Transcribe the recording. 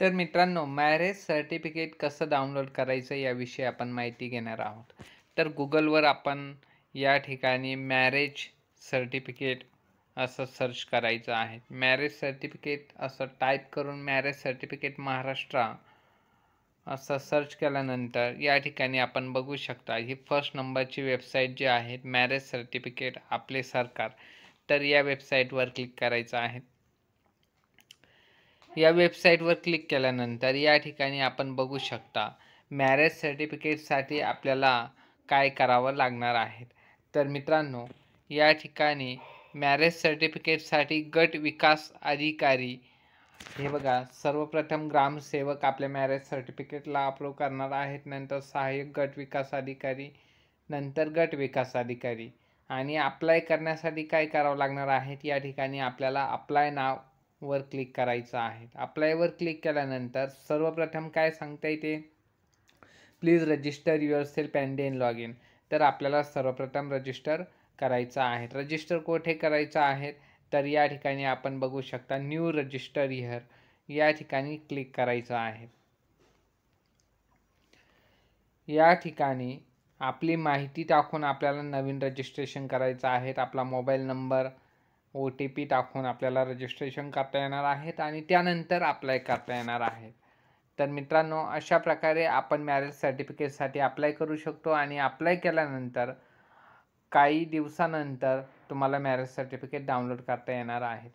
तर मित्रांनो, marriage certificate कसं डाउनलोड करायचं याविषयी आपण माहिती घेणार आहोत. तर Googleवर आपण या ठिकाणी मॅरेज सर्टिफिकेट असं सर्च करायचं आहे. मॅरेज सर्टिफिकेट असं टाईप करून मॅरेज सर्टिफिकेट महाराष्ट्र असं सर्च केल्यानंतर या ठिकाणी आपण बघू शकता ही फर्स्ट नंबरची वेबसाईट जी आहे मॅरेज सर्टिफिकेट आपले सरकार. तर या वेबसाईटवर क्लिक करायचं आहे. या वेबसाईटवर क्लिक केल्यानंतर या ठिकाणी आपण बघू शकता मॅरेज सर्टिफिकेटसाठी आपल्याला काय करावं लागणार आहे. तर मित्रांनो, या ठिकाणी मॅरेज सर्टिफिकेटसाठी गट विकास अधिकारी हे बघा, सर्वप्रथम ग्रामसेवक आपल्या मॅरेज सर्टिफिकेटला अप्रूव्ह करणार आहेत, नंतर सहाय्यक गट विकास अधिकारी, नंतर गट विकास अधिकारी. आणि अप्लाय करण्यासाठी काय करावं लागणार आहे, या ठिकाणी आपल्याला अप्लाय नाव वर क्लिक करायचं आहे. अप्लायवर क्लिक केल्यानंतर सर्वप्रथम काय सांगता येते, please register yourself and then log in. तर आपल्याला सर्वप्रथम रजिस्टर करायचं आहे. रजिस्टर कुठे करायचं आहे, तर या ठिकाणी आपण बघू शकता न्यू रजिस्टर हिअर या ठिकाणी क्लिक करायचं आहे. या ठिकाणी आपली माहिती टाकून आपल्याला नवीन रजिस्ट्रेशन करायचं आहे. आपला मोबाईल नंबर, OTP टाकून आपल्याला रजिस्ट्रेशन करता येणार आहेत आणि त्यानंतर अप्लाय करता येणार आहे. तर मित्रांनो, अशा प्रकारे आपण मॅरेज सर्टिफिकेटसाठी अप्लाय करू शकतो आणि अप्लाय केल्यानंतर काही दिवसानंतर तुम्हाला मॅरेज सर्टिफिकेट डाउनलोड करता येणार आहे.